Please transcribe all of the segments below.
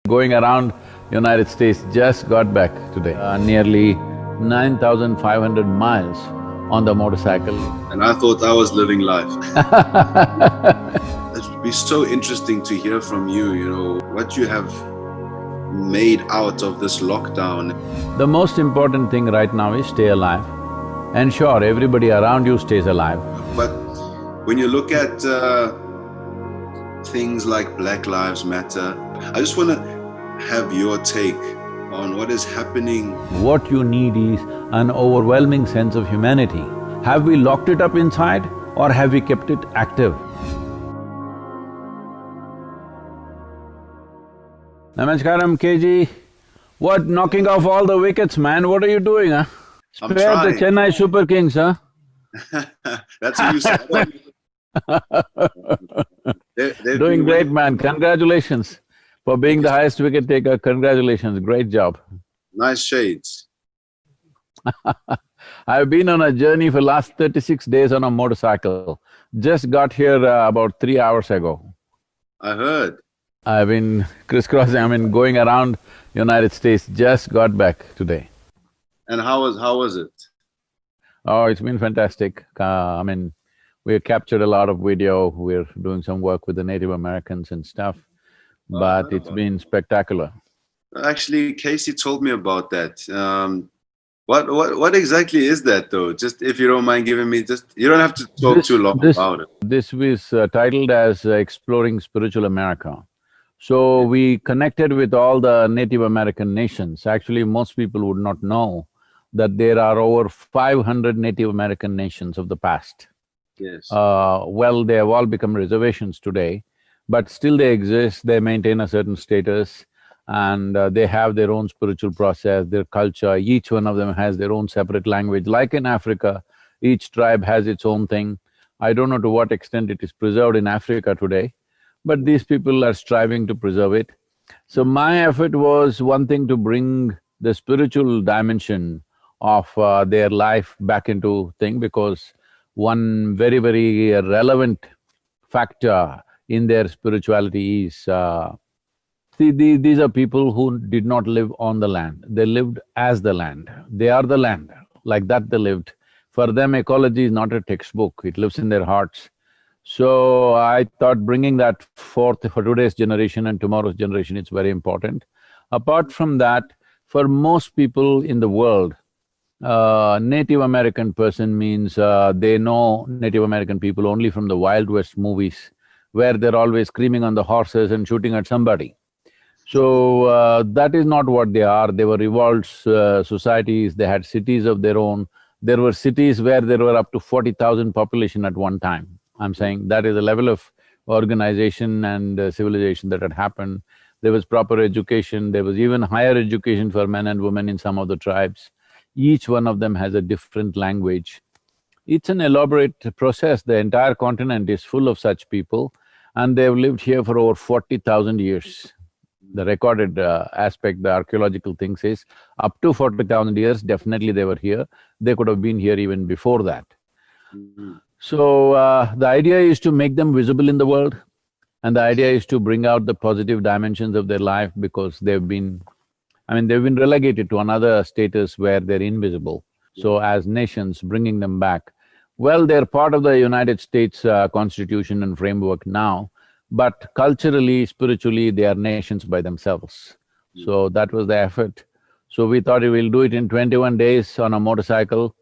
Going around United States, just got back today, nearly 9,500 miles on the motorcycle. And I thought I was living life. It would be so interesting to hear from you, what you have made out of this lockdown. The most important thing right now is stay alive. Ensure everybody around you stays alive. But when you look at things like Black Lives Matter, I just want to have your take on what is happening. What you need is an overwhelming sense of humanity. Have we locked it up inside or have we kept it active? Namaskaram, KG. What, knocking off all the wickets, man? What are you doing, huh? I'm Spare the trying. Chennai Super Kings, huh? That's what you said. They've Doing been great, winning. man. Congratulations for being the highest wicket taker. Congratulations, great job. Nice shades. I've been on a journey for last 36 days on a motorcycle. Just got here about 3 hours ago. I heard. I've been crisscrossing, going around United States, just got back today. And how was it? Oh, it's been fantastic. We captured a lot of video, we're doing some work with the Native Americans and stuff, but it's been spectacular. Actually, Casey told me about that. What exactly is that though? Just if you don't mind giving me you don't have to talk too long about it. This was titled as Exploring Spiritual America. So we connected with all the Native American nations. Actually, most people would not know that there are over 500 Native American nations of the past. Yes. Well, they have all become reservations today, but still they exist, they maintain a certain status, and they have their own spiritual process, their culture. Each one of them has their own separate language. Like in Africa, each tribe has its own thing. I don't know to what extent it is preserved in Africa today, but these people are striving to preserve it. So my effort was one thing, to bring the spiritual dimension of their life back into thing, because one very, very relevant factor in their spirituality is, these are people who did not live on the land, they lived as the land. They are the land, like that they lived. For them, ecology is not a textbook, it lives in their hearts. So I thought bringing that forth for today's generation and tomorrow's generation, it's very important. Apart from that, for most people in the world, Native American person means they know Native American people only from the Wild West movies, where they're always screaming on the horses and shooting at somebody. So that is not what they are. They were evolved societies, they had cities of their own. There were cities where there were up to 40,000 population at one time. I'm saying that is the level of organization and civilization that had happened. There was proper education, there was even higher education for men and women in some of the tribes. Each one of them has a different language. It's an elaborate process. The entire continent is full of such people, and they've lived here for over 40,000 years. The recorded aspect, the archaeological thing says, up to 40,000 years, definitely they were here. They could have been here even before that. So, the idea is to make them visible in the world, and the idea is to bring out the positive dimensions of their life, because they've been relegated to another status where they're invisible. So as nations, bringing them back. Well, they're part of the United States Constitution and framework now, but culturally, spiritually, they are nations by themselves. So that was the effort. So we thought we'll do it in 21 days on a motorcycle,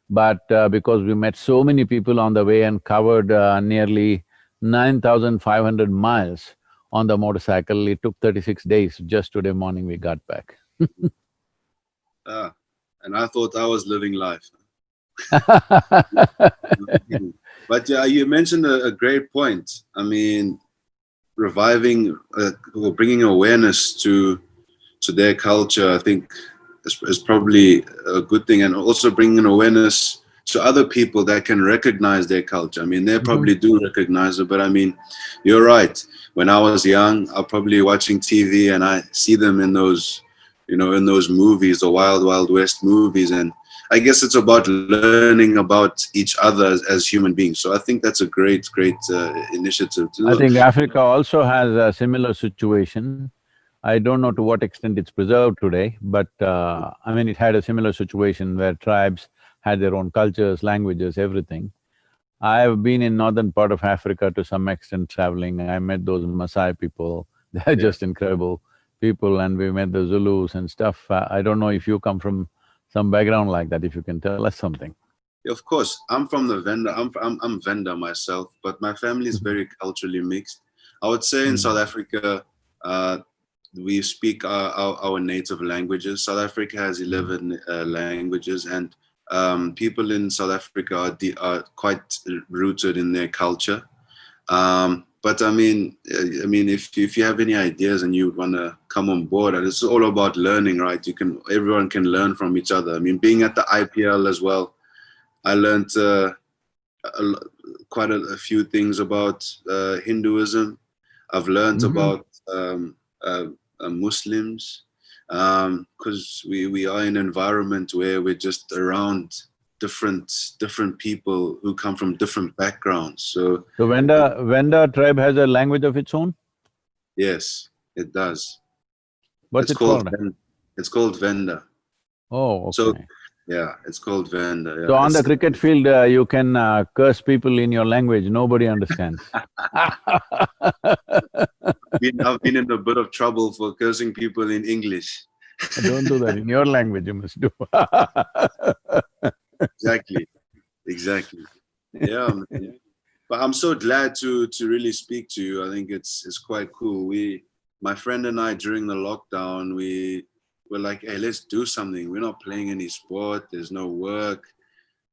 but because we met so many people on the way and covered nearly 9,500 miles on the motorcycle, it took 36 days. Just today morning we got back. And I thought I was living life. But yeah, you mentioned a great point. Reviving or bringing awareness to their culture, I think is probably a good thing, and also bringing awareness to other people that can recognize their culture. They probably do recognize it, but you're right. When I was young, I was probably watching TV and I see them in those, in those movies, the Wild Wild West movies, and I guess it's about learning about each other as human beings. So I think that's a great initiative. I think Africa also has a similar situation. I don't know to what extent it's preserved today, but I mean, it had a similar situation where tribes had their own cultures, languages, everything. I have been in northern part of Africa to some extent traveling. I met those Maasai people, they're Yeah. just incredible people, and we met the Zulus and stuff. I don't know if you come from some background like that, if you can tell us something. Of course, I'm from the Venda. I'm Venda myself, but my family is Mhm. very culturally mixed. I would say in South Mm. Africa, uh, we speak our native languages. South Africa has Mm. 11 languages, and people in South Africa are quite rooted in their culture. But if you have any ideas and you want to come on board, and it's all about learning, right? Everyone can learn from each other. I mean, being at the IPL as well, I learned a, quite a few things about Hinduism. I've learned Mhm. about Muslims, because we are in an environment where we're just around different people who come from different backgrounds. So So Venda tribe has a language of its own? yes, it does. What's It's it called called? it's called Venda. Oh, So okay. yeah, it's called Venda. So Yeah, on the it's cricket field, you can curse people in your language, nobody understands. I've been in a bit of trouble for cursing people in English. Don't do that, in your language you must do. Exactly, exactly. Yeah, man. But I'm so glad to really speak to you. I think it's quite cool. My friend and I during the lockdown, we were like, hey, let's do something. We're not playing any sport. There's no work.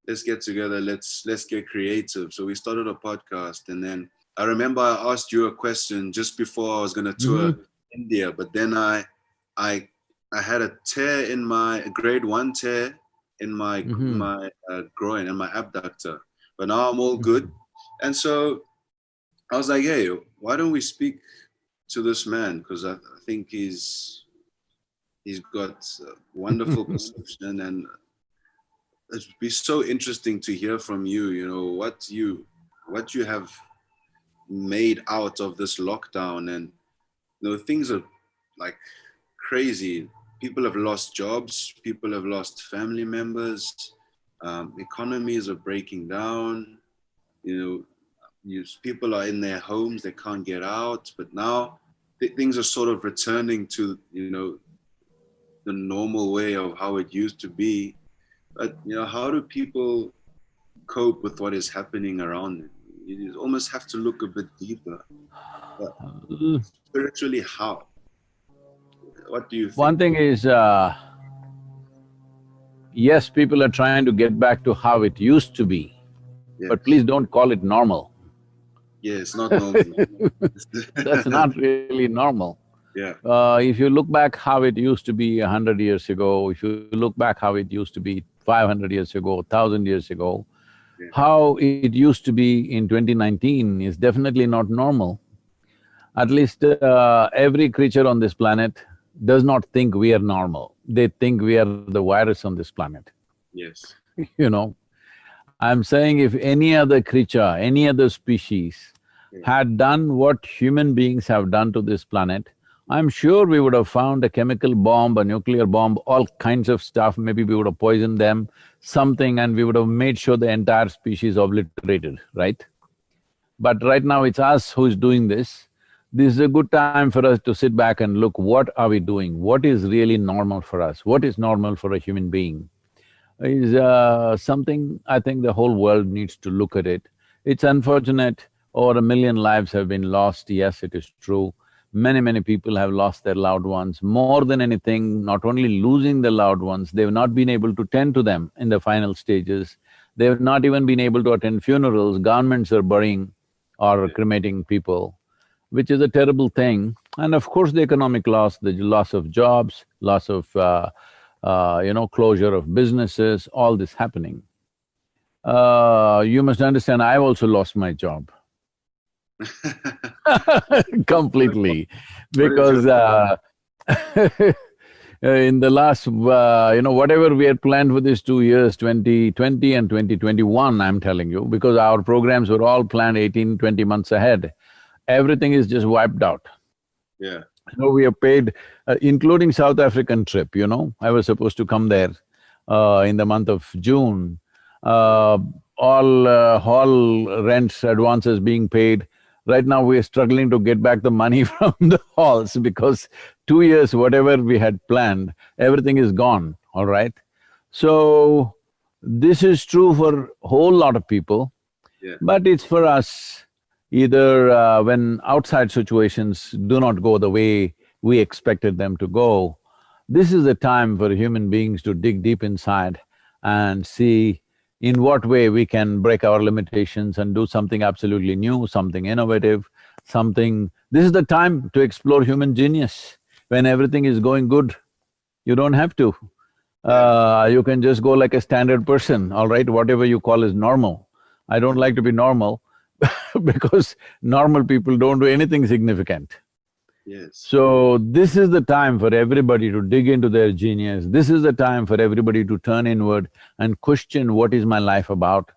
Let's get together. Let's get creative. So we started a podcast, and then I remember I asked you a question just before I was gonna tour Mhm. India, but then I I had a tear in my grade 1 tear in Mhm. my groin and my abductor, but now I'm all good. Mhm. And so I was like, hey, why don't we speak to this man? Because I think he's got wonderful perception, and it'd be so interesting to hear from you. You know what you have made out of this lockdown, and things are like crazy. People have lost jobs. People have lost family members. Economies are breaking down. You know, people are in their homes, they can't get out, but now things are sort of returning to the normal way of how it used to be. But how do people cope with what is happening around them? You almost have to look a bit deeper. But spiritually, how? What do you One think? thing is, yes, people are trying to get back to how it used to be, but please Yes. don't call it normal. Yeah, it's not normal. That's not really normal. Yeah. If you look back how it used to be 100 years ago, if you look back how it used to be 500 years ago, 1,000 years ago, Yeah. how it used to be in 2019 is definitely not normal. At least every creature on this planet does not think we are normal. They think we are the virus on this planet, Yes. you know. I'm saying if any other creature, any other species Yeah. had done what human beings have done to this planet, I'm sure we would have found a chemical bomb, a nuclear bomb, all kinds of stuff. Maybe we would have poisoned them, something, and we would have made sure the entire species obliterated, right? But right now it's us who's doing this. This is a good time for us to sit back and look, what are we doing? What is really normal for us? What is normal for a human being? Is something I think the whole world needs to look at it. It's unfortunate, over 1 million lives have been lost, yes, it is true. Many people have lost their loved ones. More than anything, not only losing their loved ones, they've not been able to tend to them in the final stages. They've not even been able to attend funerals. Governments are burying or Yeah. cremating people, which is a terrible thing. And of course, the economic loss, the loss of jobs, loss of closure of businesses, all this happening. You must understand, I've also lost my job completely What is your because in the last, whatever we had planned for these 2 years, 2020 and 2021, I'm telling you, because our programs were all planned 18, 20 months ahead, everything is just wiped out. Yeah. No, we have paid, including South African trip, I was supposed to come there in the month of June. Uh, all hall rents, advances being paid. Right now we are struggling to get back the money from the halls because 2 years, whatever we had planned, everything is gone, all right? So, this is true for a whole lot of people. Yeah. But it's for us, either when outside situations do not go the way we expected them to go, this is the time for human beings to dig deep inside and see in what way we can break our limitations and do something absolutely new, something innovative, something… This is the time to explore human genius. When everything is going good, you don't have to. You can just go like a standard person, all right, whatever you call is normal. I don't like to be normal because normal people don't do anything significant. Yes. So, this is the time for everybody to dig into their genius. This is the time for everybody to turn inward and question, what is my life about?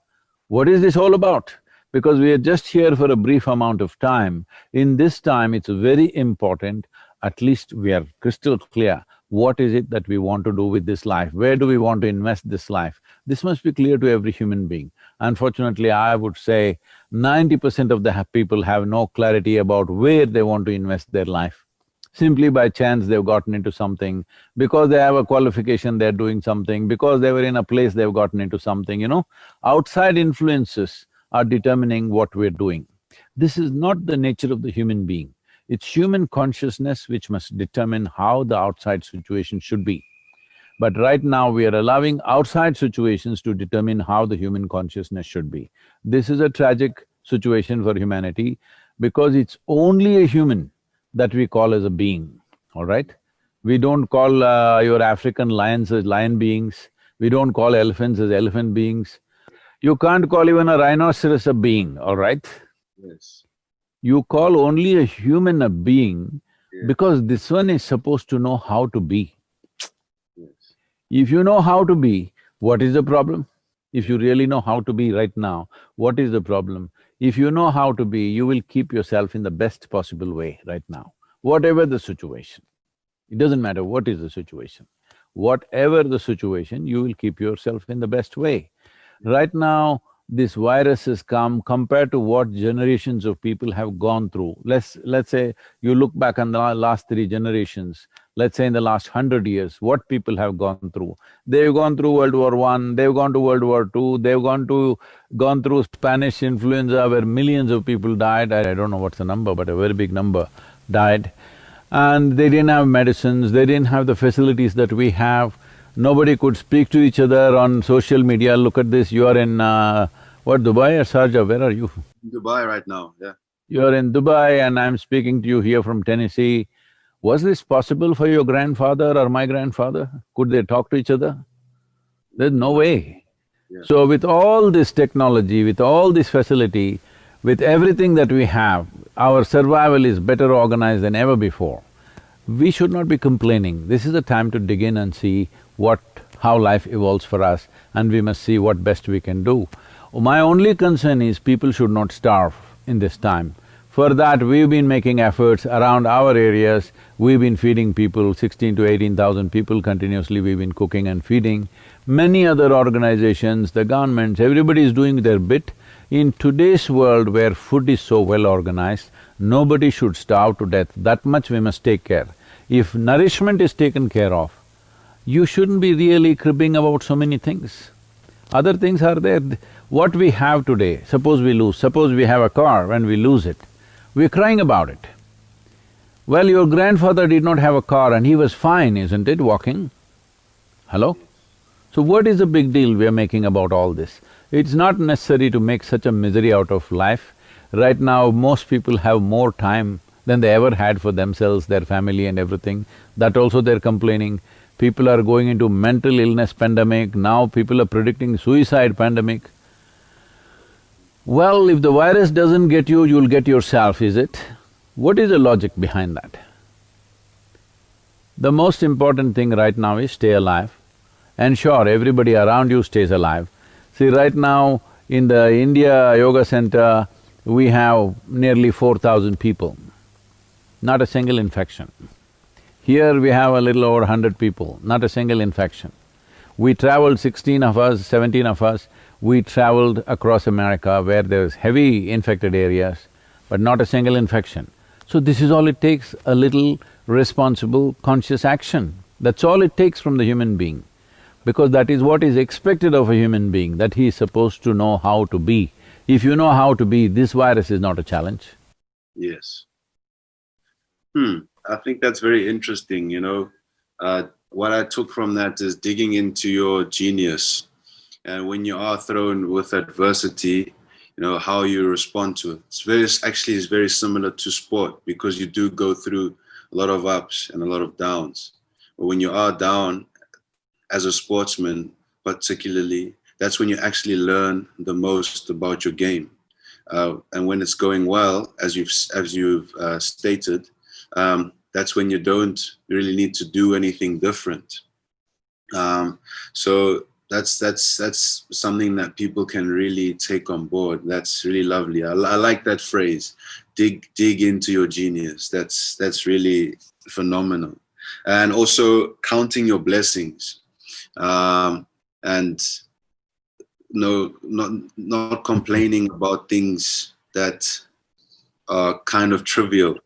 What is this all about? Because we are just here for a brief amount of time. In this time, it's very important, at least we are crystal clear, what is it that we want to do with this life? Where do we want to invest this life? This must be clear to every human being. Unfortunately, I would say 90% of the people have no clarity about where they want to invest their life. Simply by chance they've gotten into something, because they have a qualification they're doing something, because they were in a place they've gotten into something. Outside influences are determining what we're doing. This is not the nature of the human being. It's human consciousness which must determine how the outside situation should be. But right now we are allowing outside situations to determine how the human consciousness should be. This is a tragic situation for humanity because it's only a human that we call as a being, all right? We don't call your African lions as lion beings, we don't call elephants as elephant beings. You can't call even a rhinoceros a being, all right? Yes. You call only a human a being Yeah. because this one is supposed to know how to be. Yes. If you know how to be, what is the problem? If you really know how to be right now, what is the problem? If you know how to be, you will keep yourself in the best possible way right now, whatever the situation. It doesn't matter what is the situation. Whatever the situation, you will keep yourself in the best way. Right now, this virus has come compared to what generations of people have gone through. Let's say you look back on the last 3 generations, let's say in the last 100 years, what people have gone through. They've gone through World War I, they've gone to World War II, they've gone through Spanish influenza where millions of people died. I don't know what's the number, but a very big number died. And they didn't have medicines, they didn't have the facilities that we have. Nobody could speak to each other on social media. Look at this, you are in what, Dubai or Sharjah, where are you? Dubai right now, yeah. You are in Dubai and I'm speaking to you here from Tennessee. Was this possible for your grandfather or my grandfather? Could they talk to each other? There's no way. Yeah. So with all this technology, with all this facility, with everything that we have, our survival is better organized than ever before. We should not be complaining. This is the time to dig in and see how life evolves for us, and we must see what best we can do. My only concern is people should not starve in this time. For that, we've been making efforts around our areas, we've been feeding people, 16 to 18,000 people continuously we've been cooking and feeding. Many other organizations, the governments, everybody is doing their bit. In today's world where food is so well organized, nobody should starve to death, that much we must take care. If nourishment is taken care of, you shouldn't be really cribbing about so many things. Other things are there. What we have today, suppose we lose, suppose we have a car and we lose it, we're crying about it. Well, your grandfather did not have a car and he was fine, isn't it, walking? Hello? So what is the big deal we are making about all this? It's not necessary to make such a misery out of life. Right now, most people have more time than they ever had for themselves, their family and everything. That also they're complaining. People are going into mental illness pandemic, now people are predicting suicide pandemic. Well, if the virus doesn't get you, you'll get yourself, is it? What is the logic behind that? The most important thing right now is stay alive. Ensure everybody around you stays alive. See, right now in the India Yoga Center, we have nearly 4,000 people, not a single infection. Here we have a little over 100 people, not a single infection. We traveled 16 of us, 17 of us, we traveled across America where there's heavy infected areas, but not a single infection. So this is all it takes, a little responsible, conscious action. That's all it takes from the human being, because that is what is expected of a human being, that he is supposed to know how to be. If you know how to be, this virus is not a challenge. Yes. I think that's very interesting, you know. What I took from that is digging into your genius. And when you are thrown with adversity, you know, how you respond to it. It's very similar to sport, because you do go through a lot of ups and a lot of downs. But when you are down, as a sportsman particularly, that's when you actually learn the most about your game. And when it's going well, as you've stated, that's when you don't really need to do anything different. So that's something that people can really take on board. That's really lovely. I like that phrase, dig into your genius. That's really phenomenal. And also counting your blessings, and not complaining about things that are kind of trivial.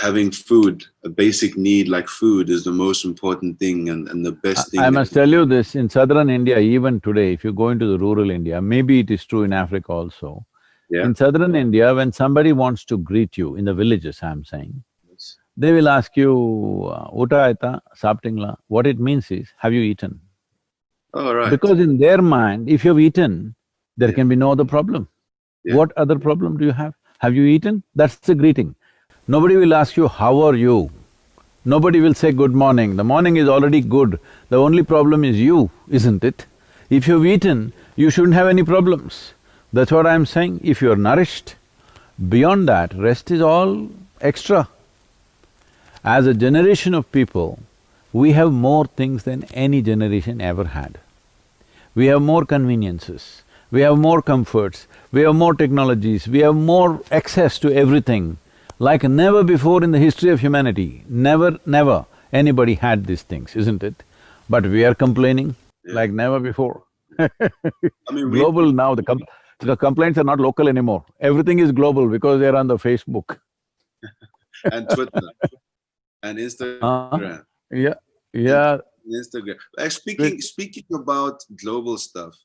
Having food, a basic need like food, is the most important thing and the best thing. I must tell you this, in southern India, even today, if you go into the rural India, maybe it is true in Africa also. Yeah. In southern India, when somebody wants to greet you, in the villages I'm saying, they will ask you, "Uta aita, saptingla." What it means is, have you eaten? Oh, right. Because in their mind, if you've eaten, there Yeah. can be no other problem. Yeah. What other problem do you have? Have you eaten? That's the greeting. Nobody will ask you, "How are you?" Nobody will say good morning. The morning is already good. The only problem is you, isn't it? If you've eaten, you shouldn't have any problems. That's what I'm saying. If you're nourished, beyond that, rest is all extra. As a generation of people, we have more things than any generation ever had. We have more conveniences, we have more comforts, we have more technologies, we have more access to everything. Like never before in the history of humanity, never anybody had these things, isn't it? But we are complaining like never before. I mean, Global now, the complaints are not local anymore. Everything is global because they're on the Facebook. and Twitter and Instagram. Yeah, yeah. Instagram. Speaking about global stuff,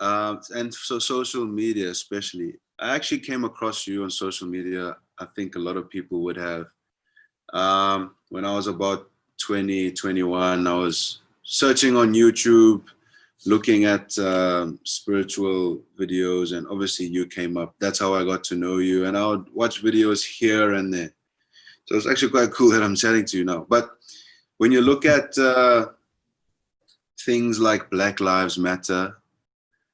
and so social media especially, I actually came across you on social media. I think a lot of people would have. When I was about 20, 21, I was searching on YouTube, looking at spiritual videos, and obviously you came up. That's how I got to know you, and I would watch videos here and there. So it's actually quite cool that I'm chatting to you now. But when you look at things like Black Lives Matter,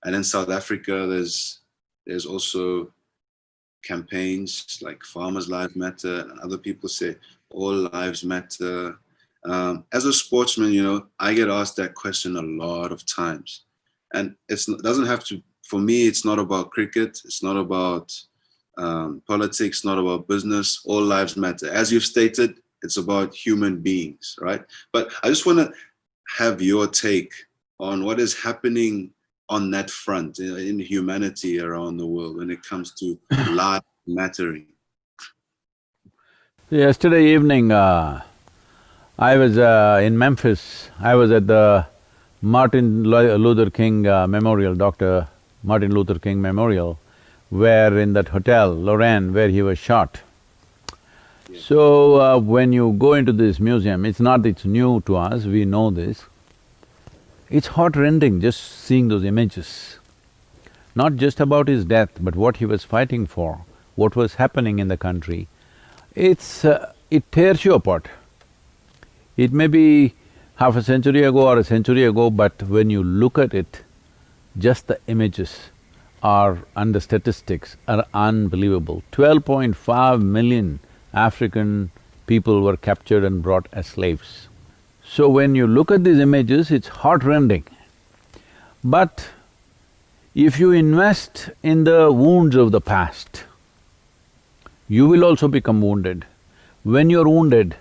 and in South Africa, there's also campaigns like Farmers' Lives Matter, and other people say all lives matter. As a sportsman, you know, I get asked that question a lot of times, and it doesn't have to. For me, it's not about cricket. It's not about politics. Not about business. All lives matter. As you've stated, it's about human beings, right? But I just want to have your take on what is happening on that front in humanity around the world when it comes to lives mattering. Yesterday evening, I was in Memphis. I was at the Martin Luther King Memorial, Dr. Martin Luther King Memorial, where in that hotel, Lorraine, where he was shot. Yeah. So, when you go into this museum, it's not… it's new to us, we know this. It's heart-rending just seeing those images. Not just about his death, but what he was fighting for, what was happening in the country. It tears you apart. It may be half a century ago or a century ago, but when you look at it, just the images are… and the statistics are unbelievable. 12.5 million African people were captured and brought as slaves. So when you look at these images, it's heart-rending. But if you invest in the wounds of the past, you will also become wounded. When you're wounded,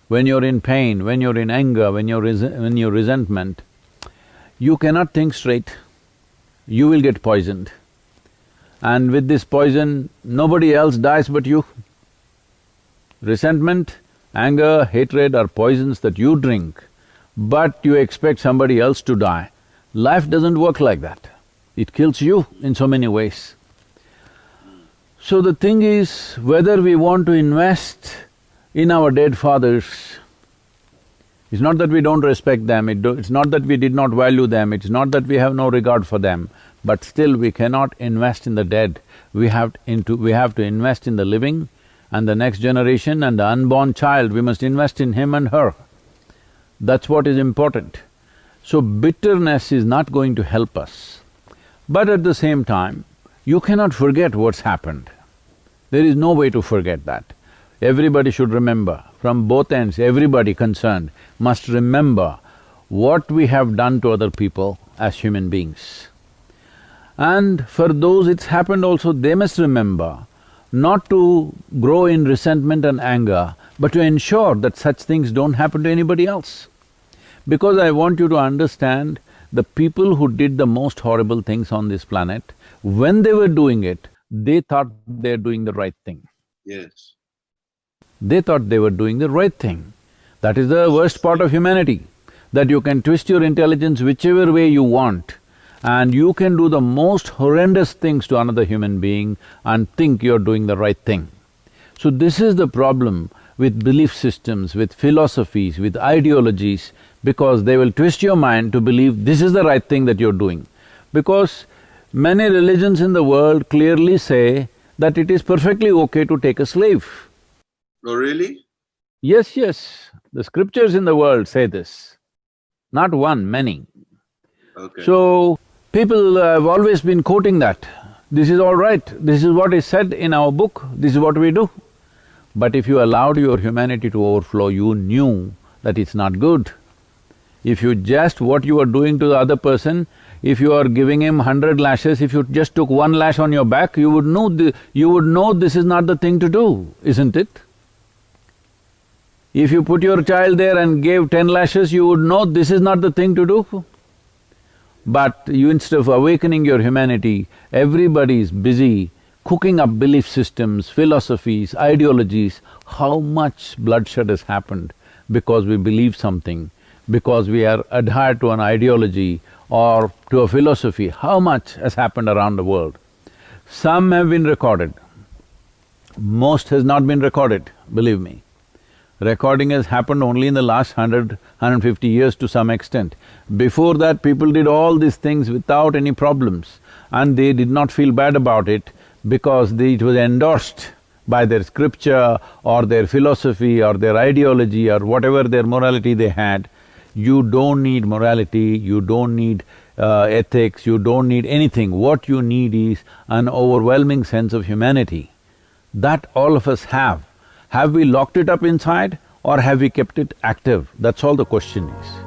when you're in pain, when you're in anger, when you're resentment, you cannot think straight. You will get poisoned. And with this poison, nobody else dies but you. Resentment, anger, hatred are poisons that you drink, but you expect somebody else to die. Life doesn't work like that. It kills you in so many ways. So the thing is, whether we want to invest in our dead fathers, it's not that we don't respect them, it's not that we did not value them, it's not that we have no regard for them, but still we cannot invest in the dead. We have to invest in the living and the next generation and the unborn child, we must invest in him and her. That's what is important. So bitterness is not going to help us. But at the same time, you cannot forget what's happened. There is no way to forget that. Everybody should remember, from both ends, everybody concerned must remember what we have done to other people as human beings. And for those it's happened also, they must remember not to grow in resentment and anger, but to ensure that such things don't happen to anybody else. Because I want you to understand, the people who did the most horrible things on this planet, when they were doing it, they thought they're doing the right thing. Yes. They thought they were doing the right thing. That is the worst part of humanity, that you can twist your intelligence whichever way you want, and you can do the most horrendous things to another human being and think you're doing the right thing. So this is the problem with belief systems, with philosophies, with ideologies, because they will twist your mind to believe this is the right thing that you're doing. Because many religions in the world clearly say that it is perfectly okay to take a slave. Oh, really? Yes, yes, the scriptures in the world say this. Not one, many. Okay. So, people have always been quoting that. This is all right, this is what is said in our book, this is what we do. But if you allowed your humanity to overflow, you knew that it's not good. If you just… what you are doing to the other person, if you are giving him 100 lashes, if you just took one lash on your back, you would know this is not the thing to do, isn't it? If you put your child there and gave 10 lashes, you would know this is not the thing to do. But you, instead of awakening your humanity, everybody is busy cooking up belief systems, philosophies, ideologies. How much bloodshed has happened because we believe something, because we are adhered to an ideology or to a philosophy, how much has happened around the world. Some have been recorded, most has not been recorded, believe me. Recording has happened only in the last 150 years to some extent. Before that, people did all these things without any problems, and they did not feel bad about it because it was endorsed by their scripture or their philosophy or their ideology or whatever their morality they had. You don't need morality, you don't need ethics, you don't need anything. What you need is an overwhelming sense of humanity. That all of us have. Have we locked it up inside or have we kept it active? That's all the question is.